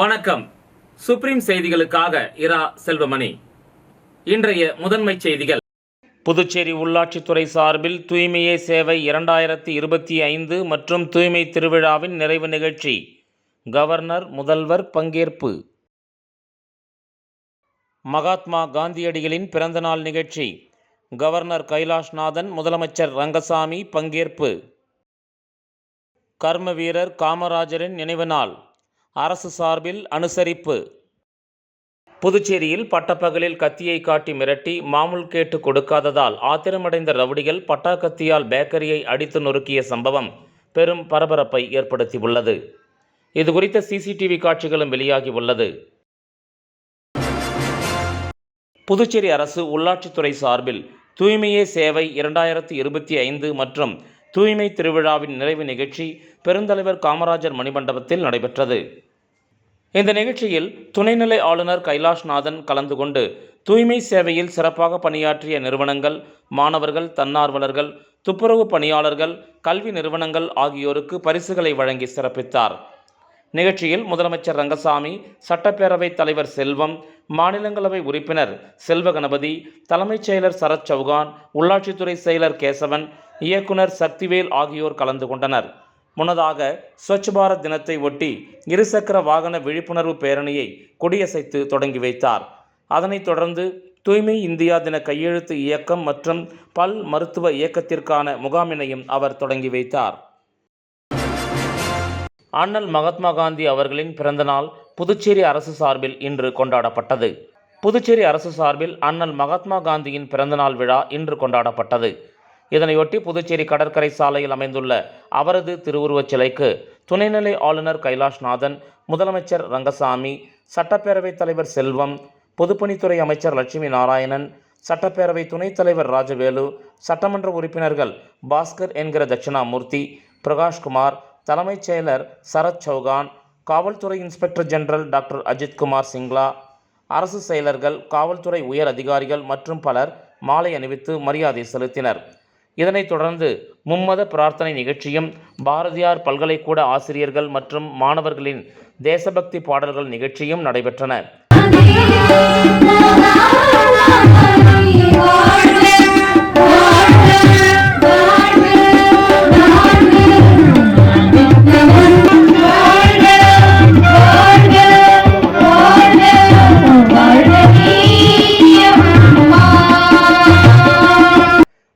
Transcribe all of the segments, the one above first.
வணக்கம். சுப்ரீம் செய்திகளுக்காக இரா செல்வமணி. இன்றைய முதன்மை செய்திகள். புதுச்சேரி உள்ளாட்சித்துறை சார்பில் தூய்மையே சேவை 2025 மற்றும் தூய்மை திருவிழாவின் நிறைவு நிகழ்ச்சி. கவர்னர், முதல்வர் பங்கேற்பு. மகாத்மா காந்தியடிகளின் பிறந்தநாள் நிகழ்ச்சி. கவர்னர் கைலாஷ்நாதன், முதலமைச்சர் ரங்கசாமி பங்கேற்பு. கர்ம வீரர் காமராஜரின் நினைவு நாள். அரசு சார்பில் அனுசரிப்பு. புதுச்சேரியில் பட்டப்பகலில் கத்தியை காட்டி மிரட்டி மாமூல் கேட்டு கொடுக்காததால் ஆத்திரமடைந்த ரவுடிகள் பட்டாக்கத்தியால் பேக்கரியை அடித்து நொறுக்கிய சம்பவம் பெரும் பரபரப்பை ஏற்படுத்தியுள்ளது. இதுகுறித்த சிசிடிவி காட்சிகளும் வெளியாகி உள்ளது. புதுச்சேரி அரசு உள்ளாட்சித்துறை சார்பில் தூய்மையே சேவை 2025 மற்றும் தூய்மை திருவிழாவின் நிறைவு நிகழ்ச்சி பெருந்தலைவர் காமராஜர் மணிமண்டபத்தில் நடைபெற்றது. இந்த நிகழ்ச்சியில் துணைநிலை ஆளுநர் கைலாஷ்நாதன் கலந்து கொண்டு தூய்மை சேவையில் சிறப்பாக பணியாற்றிய நிறுவனங்கள், மாணவர்கள், தன்னார்வலர்கள், துப்புரவு பணியாளர்கள், கல்வி நிறுவனங்கள் ஆகியோருக்கு பரிசுகளை வழங்கி சிறப்பித்தார். நிகழ்ச்சியில் முதலமைச்சர் ரங்கசாமி, சட்டப்பேரவைத் தலைவர் செல்வம், மாநிலங்களவை உறுப்பினர் செல்வ கணபதி, தலைமைச் செயலர் சரத் சௌகான், உள்ளாட்சித்துறை செயலர் கேசவன், இயக்குனர் சக்திவேல் ஆகியோர் கலந்து கொண்டனர். முன்னதாக ஸ்வச் பாரத் தினத்தை ஒட்டி இருசக்கர வாகன விழிப்புணர்வு பேரணியை கொடியசைத்து தொடங்கி வைத்தார். அதனைத் தொடர்ந்து தூய்மை இந்தியா தின கையெழுத்து இயக்கம் மற்றும் பல் மருத்துவ இயக்கத்திற்கான முகாமினையும் அவர் தொடங்கி வைத்தார். அண்ணல் மகாத்மா காந்தி அவர்களின் பிறந்தநாள் புதுச்சேரி அரசு சார்பில் இன்று கொண்டாடப்பட்டது. புதுச்சேரி அரசு சார்பில் அண்ணல் மகாத்மா காந்தியின் பிறந்தநாள் விழா இன்று கொண்டாடப்பட்டது. இதனையொட்டி புதுச்சேரி கடற்கரை சாலையில் அமைந்துள்ள அவரது திருவுருவச் சிலைக்கு துணைநிலை ஆளுநர் கைலாஷ்நாதன், முதலமைச்சர் ரங்கசாமி, சட்டப்பேரவைத் தலைவர் செல்வம், பொதுப்பணித்துறை அமைச்சர் லட்சுமி நாராயணன், சட்டப்பேரவை துணைத் தலைவர் ராஜவேலு, சட்டமன்ற உறுப்பினர்கள் பாஸ்கர் என்கிற தட்சிணாமூர்த்தி, பிரகாஷ்குமார், தலைமைச் செயலர் சரத் சௌகான், காவல்துறை inspector general doctor Ajithkumar Singla, அரசு செயலர்கள், காவல்துறை உயர் அதிகாரிகள் மற்றும் பலர் மாலை அணிவித்து மரியாதை செலுத்தினர். இதனைத் தொடர்ந்து மும்மத பிரார்த்தனை நிகழ்ச்சியும், பாரதியார் பல்கலைக்கூட ஆசிரியர்கள் மற்றும் மாணவர்களின் தேசபக்தி பாடல்கள் நிகழ்ச்சியும் நடைபெற்றன.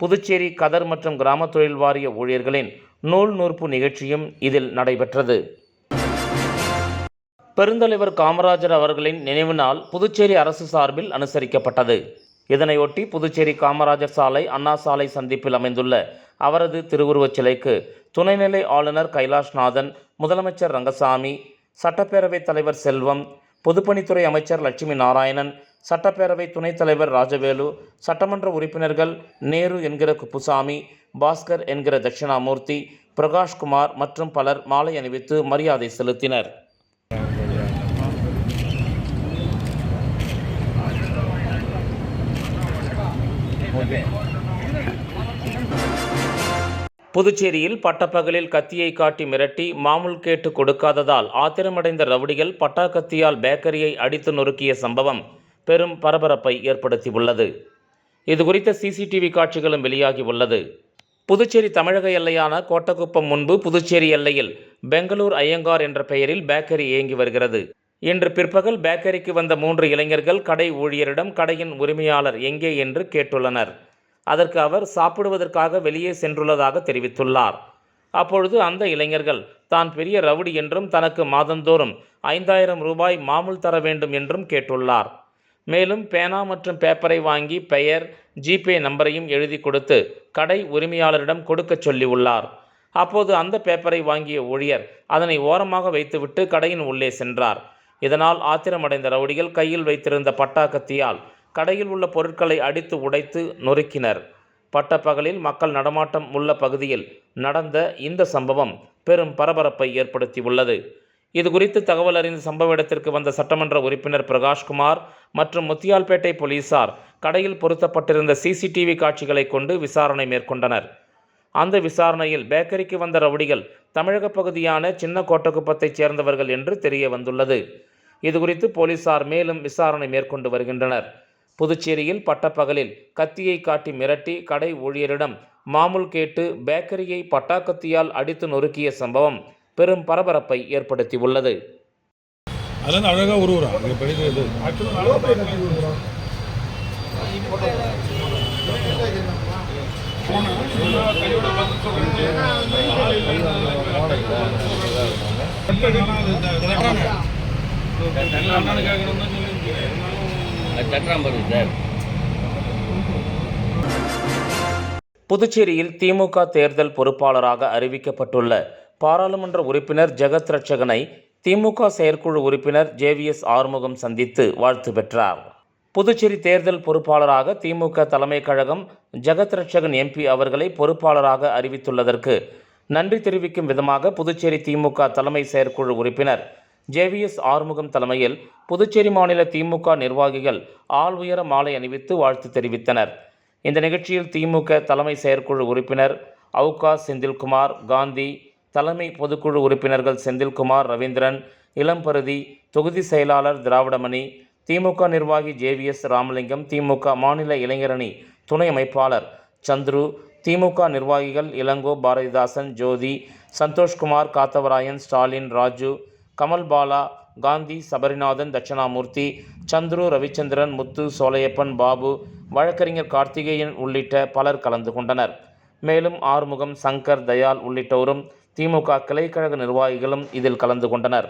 புதுச்சேரி கதர் மற்றும் கிராம தொழில் வாரிய ஊழியர்களின் நூல் நூற்பு நிகழ்ச்சியும் இதில் நடைபெற்றது. பெருந்தலைவர் காமராஜர் அவர்களின் நினைவு நாள் புதுச்சேரி அரசு சார்பில் அனுசரிக்கப்பட்டது. இதனையொட்டி புதுச்சேரி காமராஜர் சாலை, அண்ணா சாலை சந்திப்பில் அமைந்துள்ள அவரது திருவுருவச் சிலைக்கு துணைநிலை ஆளுநர் கைலாஷ்நாதன், முதலமைச்சர் ரங்கசாமி, சட்டப்பேரவைத் தலைவர் செல்வம், பொதுப்பணித்துறை அமைச்சர் லட்சுமி நாராயணன், சட்டப்பேரவை துணைத் தலைவர் ராஜவேலு, சட்டமன்ற உறுப்பினர்கள் நேரு என்கிற குப்புசாமி, பாஸ்கர் என்கிற தட்சிணாமூர்த்தி, பிரகாஷ்குமார் மற்றும் பலர் மாலை அணிவித்து மரியாதை செலுத்தினர். புதுச்சேரியில் பட்டப்பகலில் கத்தியை காட்டி மிரட்டி மாமூல் கேட்டு கொடுக்காததால் ஆத்திரமடைந்த ரவுடிகள் பட்டாக்கத்தியால் பேக்கரியை அடித்து நொறுக்கிய சம்பவம் பெரும் பரபரப்பை ஏற்படுத்தியுள்ளது. இதுகுறித்த சிசிடிவி காட்சிகளும் வெளியாகி உள்ளது. புதுச்சேரி தமிழக எல்லையான கோட்டக்குப்பம் முன்பு புதுச்சேரி எல்லையில் பெங்களூர் ஐயங்கார் என்ற பெயரில் பேக்கரி இயங்கி வருகிறது. இன்று பிற்பகல் பேக்கரிக்கு வந்த 3 இளைஞர்கள் கடை ஊழியரிடம் கடையின் உரிமையாளர் எங்கே என்று கேட்டுள்ளனர். அதற்கு அவர் சாப்பிடுவதற்காக வெளியே சென்றுள்ளதாக தெரிவித்துள்ளார். அப்பொழுது அந்த இளைஞர்கள் தான் பெரிய ரவுடி என்றும் தனக்கு மாதந்தோறும் 5000 ரூபாய் மாமூல் தர வேண்டும் என்றும் கேட்டுள்ளார். மேலும் பேனா மற்றும் பேப்பரை வாங்கி பெயர், ஜிபே நம்பரையும் எழுதி கொடுத்து கடை உரிமையாளரிடம் கொடுக்க சொல்லியுள்ளார். அப்போது அந்த பேப்பரை வாங்கிய ஊழியர் அதனை ஓரமாக வைத்துவிட்டு கடையின் உள்ளே சென்றார். இதனால் ஆத்திரமடைந்த ரவுடிகள் கையில் வைத்திருந்த பட்டாக்கத்தியால் கடையில் உள்ள பொருட்களை அடித்து உடைத்து நொறுக்கினர். பட்டப்பகலில் மக்கள் நடமாட்டம் உள்ள பகுதியில் நடந்த இந்த சம்பவம் பெரும் பரபரப்பை ஏற்படுத்தியுள்ளது. இதுகுறித்து தகவல் அறிந்த சம்பவ இடத்திற்கு வந்த சட்டமன்ற உறுப்பினர் பிரகாஷ்குமார் மற்றும் முத்தியால்பேட்டை போலீசார் கடையில் பொருத்தப்பட்டிருந்த சிசிடிவி காட்சிகளை கொண்டு விசாரணை மேற்கொண்டனர். அந்த விசாரணையில் பேக்கரிக்கு வந்த ரவுடிகள் தமிழக பகுதியான சின்ன கோட்டக்குப்பத்தைச் சேர்ந்தவர்கள் என்று தெரிய வந்துள்ளது. இதுகுறித்து போலீசார் மேலும் விசாரணை மேற்கொண்டு வருகின்றனர். புதுச்சேரியில் பட்டப்பகலில் கத்தியை காட்டி மிரட்டி கடை ஊழியரிடம் மாமூல் கேட்டு பேக்கரியை பட்டாக்கத்தியால் அடித்து நொறுக்கிய சம்பவம் பெரும் பரபரப்பை ஏற்படுத்தியுள்ளது. புதுச்சேரியில் திமுக தேர்தல் பொறுப்பாளராக அறிவிக்கப்பட்டுள்ள பாராளுமன்ற உறுப்பினர் ஜெகத் ரட்சகனை திமுக செயற்குழு உறுப்பினர் JVS ஆறுமுகம் சந்தித்து வாழ்த்து பெற்றார். புதுச்சேரி தேர்தல் பொறுப்பாளராக திமுக தலைமை கழகம் ஜெகத் ரட்சகன் MP அவர்களை பொறுப்பாளராக அறிவித்துள்ளதற்கு நன்றி தெரிவிக்கும் விதமாக புதுச்சேரி திமுக தலைமை செயற்குழு உறுப்பினர் JVS ஆறுமுகம் தலைமையில் புதுச்சேரி மாநில திமுக நிர்வாகிகள் ஆள் உயர மாலை அணிவித்து வாழ்த்து தெரிவித்தனர். இந்த நிகழ்ச்சியில் திமுக தலைமை செயற்குழு உறுப்பினர் அவுகா செந்தில்குமார், காந்தி, தலைமை பொதுக்குழு உறுப்பினர்கள் செந்தில்குமார், ரவீந்திரன், இளம்பருதி, தொகுதி செயலாளர் திராவிடமணி, திமுக நிர்வாகி JVS ராமலிங்கம், திமுக மாநில இளைஞரணி துணை அமைப்பாளர் சந்துரு, திமுக நிர்வாகிகள் இளங்கோ, பாரதிதாசன், ஜோதி, சந்தோஷ்குமார், காத்தவராயன், ஸ்டாலின், ராஜு, கமல்பாலா, காந்தி, சபரிநாதன், தட்சணாமூர்த்தி, சந்துரு, ரவிச்சந்திரன், முத்து, சோலையப்பன், பாபு, வழக்கறிஞர் கார்த்திகேயன் உள்ளிட்ட பலர் கலந்து கொண்டனர். மேலும் ஆறுமுகம், சங்கர், தயாள் உள்ளிட்டோரும் திமுக கிளைக்கழக நிர்வாகிகளும் இதில் கலந்து கொண்டனர்.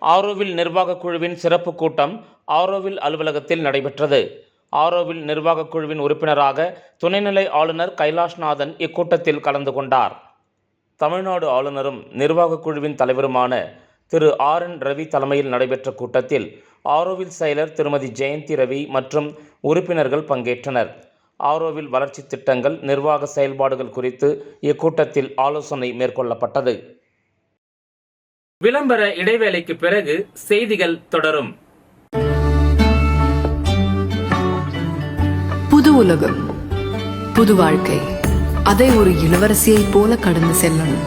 ஆரோவில் நிர்வாக குழுவின் சிறப்பு கூட்டம் ஆரோவில் அலுவலகத்தில் நடைபெற்றது. ஆரோவில் நிர்வாக குழுவின் உறுப்பினராக துணைநிலை ஆளுநர் கைலாஷ்நாதன் இக்கூட்டத்தில் கலந்து கொண்டார். தமிழ்நாடு ஆளுநரும் நிர்வாக குழுவின் தலைவருமான திரு RN ரவி தலைமையில் நடைபெற்ற கூட்டத்தில் ஆரோவில் செயலர் திருமதி ஜெயந்தி ரவி மற்றும் உறுப்பினர்கள் பங்கேற்றனர். ஆரோவில் வளர்ச்சி திட்டங்கள், நிர்வாக செயல்பாடுகள் குறித்து இக்கூட்டத்தில் ஆலோசனை மேற்கொள்ளப்பட்டது. விளம்பர இடைவேளைக்கு பிறகு செய்திகள் தொடரும். புது உலகம், புது வாழ்க்கை, அதை ஒரு இளவரசியை போல கடந்து செல்லணும்.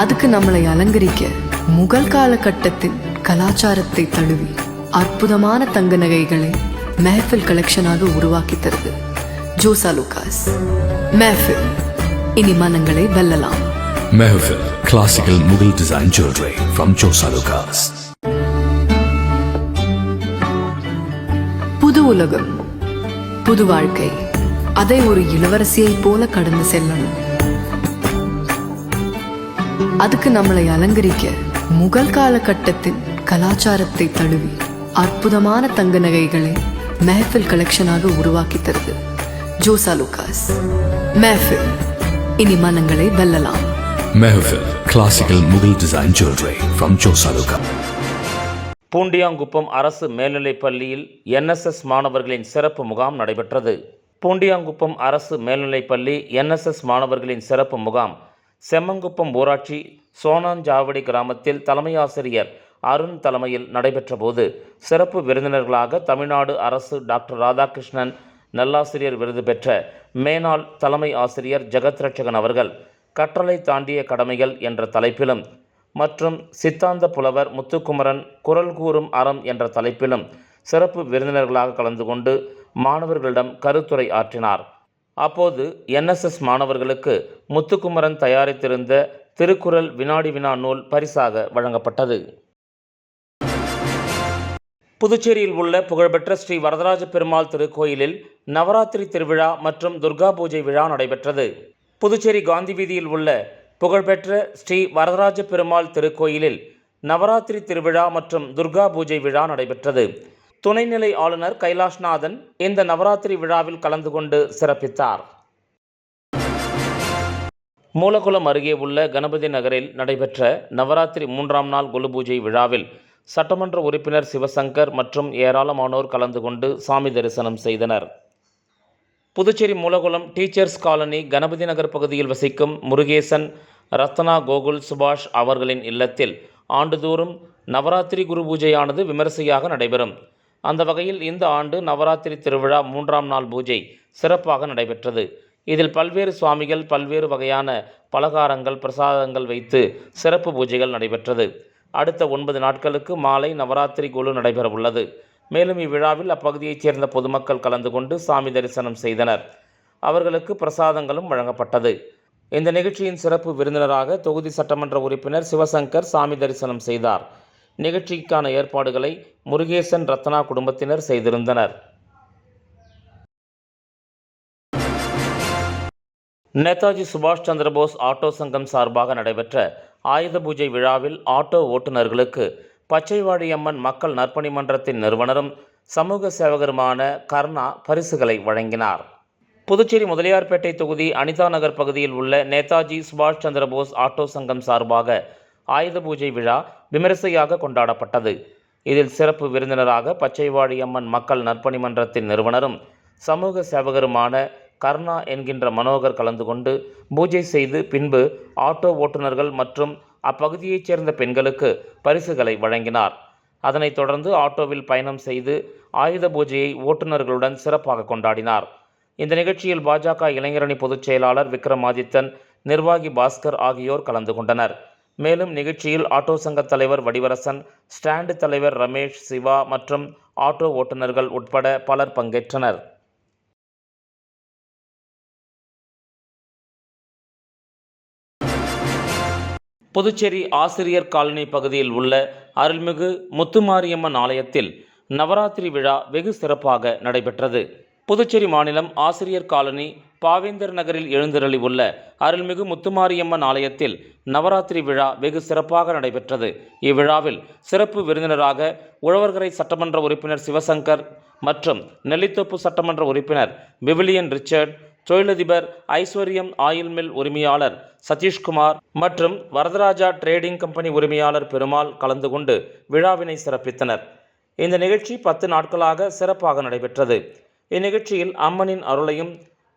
அதுக்கு நம்மளை அலங்கரிக்க முகல் காலகட்டத்தின் கலாச்சாரத்தை தழுவி அற்புதமான தங்க நகைகளை மெஹஃபில் கலெக்ஷனாக உருவாக்கி தருது ஜோசா லூகாஸ். மெஹஃபில், இனி மனங்களை வெல்லலாம். Mehfil, classical Mughal design jewelry from Josa Lucas. புது உலகம், புது வாழ்க்கை, அதை ஒரு இளவரசியை போல கடந்து செல்லணும். அதுக்கு நம்மளை அலங்கரிக்க முகல் காலகட்டத்தின் கலாச்சாரத்தை தழுவி அற்புதமான தங்க நகைகளை மெஹஃபில் கலெக்ஷனாக உருவாக்கி தருது ஜோசா லூகாஸ். மெஹஃபில், இனி மனங்களை வெல்லலாம். Mehfil, classical Mughal design jewelry from Josa Lucas. Poondiyankuppam அரசு மேல்நிலைப் பள்ளியில் NSS மாணவர்களின் சிறப்பு முகாம் நடைபெற்றது. பூண்டியாங்குப்பம் அரசு மேல்நிலைப் பள்ளி NSS மாணவர்களின் சிறப்பு முகாம் செம்மங்குப்பம் ஊராட்சி சோனாஞ்சாவடி கிராமத்தில் தலைமை ஆசிரியர் அருண் தலைமையில் நடைபெற்ற போது சிறப்பு விருந்தினர்களாக தமிழ்நாடு அரசு டாக்டர் ராதாகிருஷ்ணன் நல்லாசிரியர் விருது பெற்ற மேனாள் தலைமை ஆசிரியர் ஜெகத் ரட்சகன் அவர்கள் கற்றலை தாண்டிய கடமைகள் என்ற தலைப்பிலும் மற்றும் சித்தாந்த புலவர் முத்துக்குமரன் குரல் கூறும் அறம் என்ற தலைப்பிலும் சிறப்பு விருந்தினர்களாக கலந்து கொண்டு மாணவர்களிடம் கருத்துரை ஆற்றினார். அப்போது NSS மாணவர்களுக்கு முத்துக்குமரன் தயாரித்திருந்த திருக்குறள் வினாடி வினா நூல் பரிசாக வழங்கப்பட்டது. புதுச்சேரியில் உள்ள புகழ்பெற்ற ஸ்ரீ வரதராஜ பெருமாள் திருக்கோயிலில் நவராத்திரி திருவிழா மற்றும் துர்கா பூஜை விழா நடைபெற்றது. புதுச்சேரி காந்தி வீதியில் உள்ள புகழ்பெற்ற ஸ்ரீ வரதராஜ பெருமாள் திருக்கோயிலில் நவராத்திரி திருவிழா மற்றும் துர்கா பூஜை விழா நடைபெற்றது. துணைநிலை ஆளுநர் கைலாஷ்நாதன் இந்த நவராத்திரி விழாவில் கலந்து கொண்டு சிறப்பித்தார். மூலகுளம் அருகே உள்ள கணபதி நகரில் நடைபெற்ற நவராத்திரி 3ஆம் நாள் குரு பூஜை விழாவில் சட்டமன்ற உறுப்பினர் சிவசங்கர் மற்றும் ஏராளமானோர் கலந்து கொண்டு சாமி தரிசனம் செய்தனர். புதுச்சேரி மூலகுளம் டீச்சர்ஸ் காலனி கணபதி நகர் பகுதியில் வசிக்கும் முருகேசன், ரத்னா, கோகுல், சுபாஷ் அவர்களின் இல்லத்தில் ஆண்டுதோறும் நவராத்திரி குரு பூஜையானது விமரிசையாக நடைபெறும். அந்த வகையில் இந்த ஆண்டு நவராத்திரி திருவிழா 3ஆம் நாள் பூஜை சிறப்பாக நடைபெற்றது. இதில் பல்வேறு சுவாமிகள் பல்வேறு வகையான பலகாரங்கள் பிரசாதங்கள் வைத்து சிறப்பு பூஜைகள் நடைபெற்றது. அடுத்த 9 நாட்களுக்கு மாலை நவராத்திரி குழு நடைபெற உள்ளது. மேலும் இவ்விழாவில் அப்பகுதியைச் சேர்ந்த பொதுமக்கள் கலந்து கொண்டு சாமி தரிசனம் செய்தனர். அவர்களுக்கு பிரசாதங்களும் வழங்கப்பட்டது. இந்த நிகழ்ச்சியின் சிறப்பு விருந்தினராக தொகுதி சட்டமன்ற உறுப்பினர் சிவசங்கர் சாமி தரிசனம் செய்தார். நிகழ்ச்சிக்கான ஏற்பாடுகளை முருகேசன், ரத்னா குடும்பத்தினர் செய்திருந்தனர். நேதாஜி சுபாஷ் சந்திரபோஸ் ஆட்டோ சங்கம் சார்பாக நடைபெற்ற ஆயுத பூஜை விழாவில் ஆட்டோ ஓட்டுநர்களுக்கு பச்சைவாடியம்மன் மக்கள் நற்பணி மன்றத்தின் நிறுவனரும் சமூக சேவகருமான கர்ணா பரிசுகளை வழங்கினார். புதுச்சேரி முதலியார்பேட்டை தொகுதி அனிதா நகர் பகுதியில் உள்ள நேதாஜி சுபாஷ் சந்திரபோஸ் ஆட்டோ சங்கம் சார்பாக ஆயுத பூஜை விழா விமரிசையாக கொண்டாடப்பட்டது. இதில் சிறப்பு விருந்தினராக பச்சைவாடியம்மன் மக்கள் நற்பணி மன்றத்தின் நிறுவனரும் சமூக சேவகருமான கர்ணா என்கின்ற மனோகர் கலந்து கொண்டு பூஜை செய்து பின்பு ஆட்டோ ஓட்டுநர்கள் மற்றும் அப்பகுதியைச் சேர்ந்த பெண்களுக்கு பரிசுகளை வழங்கினார். அதனைத் தொடர்ந்து ஆட்டோவில் பயணம் செய்து ஆயுத பூஜையை ஓட்டுநர்களுடன் சிறப்பாக கொண்டாடினார். இந்த நிகழ்ச்சியில் பாஜக இளைஞரணி பொதுச் செயலாளர் விக்ரமாதித்தன், நிர்வாகி பாஸ்கர் ஆகியோர் கலந்து கொண்டனர். மேலும் நிகழ்ச்சியில் ஆட்டோ சங்க தலைவர் வடிவரசன், ஸ்டாண்டு தலைவர் ரமேஷ், சிவா மற்றும் ஆட்டோ ஓட்டுநர்கள் உட்பட பலர் பங்கேற்றனர். புதுச்சேரி ஆசிரியர் காலனி பகுதியில் உள்ள அருள்மிகு முத்துமாரியம்மன் ஆலயத்தில் நவராத்திரி விழா வெகு சிறப்பாக நடைபெற்றது. புதுச்சேரி மாநிலம் ஆசிரியர் காலனி பாவேந்தர் நகரில் எழுந்தருளி உள்ள அருள்மிகு முத்துமாரியம்மன் ஆலயத்தில் நவராத்திரி விழா வெகு சிறப்பாக நடைபெற்றது. இவ்விழாவில் சிறப்பு விருந்தினராக உழவர்கரை சட்டமன்ற உறுப்பினர் சிவசங்கர் மற்றும் நெல்லித்தோப்பு சட்டமன்ற உறுப்பினர் விவிலியன் ரிச்சர்ட், தொழிலதிபர் ஐஸ்வர்யம் ஆயில் மில் உரிமையாளர் சதீஷ்குமார் மற்றும் வரதராஜா ட்ரேடிங் கம்பெனி உரிமையாளர் பெருமாள் கலந்து கொண்டு விழாவினை சிறப்பித்தனர். இந்த நிகழ்ச்சி 10 நாட்களாக சிறப்பாக நடைபெற்றது. இந்நிகழ்ச்சியில் அம்மனின் அருளையும்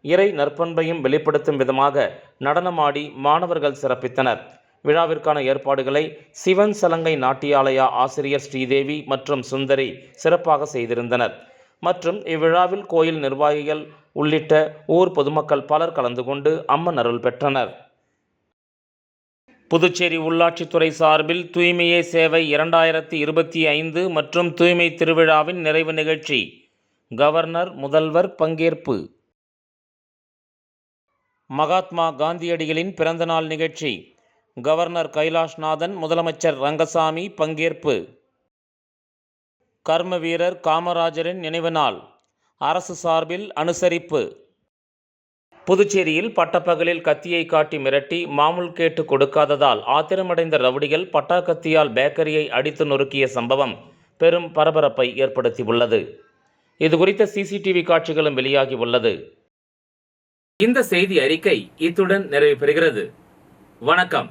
இறை நற்பண்பையும் வெளிப்படுத்தும் விதமாக நடனமாடி மாணவர்கள் சிறப்பித்தனர். விழாவிற்கான ஏற்பாடுகளை சிவன் சலங்கை நாட்டியாலயா ஆசிரியர் ஸ்ரீதேவி மற்றும் சுந்தரி சிறப்பாக செய்திருந்தனர். மற்றும் இவ்விழாவில் கோயில் நிர்வாகிகள் உள்ளிட்ட ஊர் பொதுமக்கள் பலர் கலந்து கொண்டு அம்மன் அருள் பெற்றனர். புதுச்சேரி உள்ளாட்சித்துறை சார்பில் தூய்மையே சேவை 2025 மற்றும் தூய்மை திருவிழாவின் நிறைவு நிகழ்ச்சி. கவர்னர், முதல்வர் பங்கேற்பு. மகாத்மா காந்தியடிகளின் பிறந்தநாள் நிகழ்ச்சி. கவர்னர் கைலாஷ்நாதன், முதலமைச்சர் ரங்கசாமி பங்கேற்பு. கர்ம வீரர் காமராஜரின் நினைவு நாள். அரசு சார்பில் அனுசரிப்பு. புதுச்சேரியில் பட்டப்பகலில் கத்தியை காட்டி மிரட்டி மாமூல் கேட்டு கொடுக்காததால் ஆத்திரமடைந்த ரவுடிகள் பட்டாக்கத்தியால் பேக்கரியை அடித்து நொறுக்கிய சம்பவம் பெரும் பரபரப்பை ஏற்படுத்தியுள்ளது. இதுகுறித்த CCTV காட்சிகளும் வெளியாகி உள்ளது. இந்த செய்தி அறிக்கை இத்துடன் நிறைவு பெறுகிறது. வணக்கம்.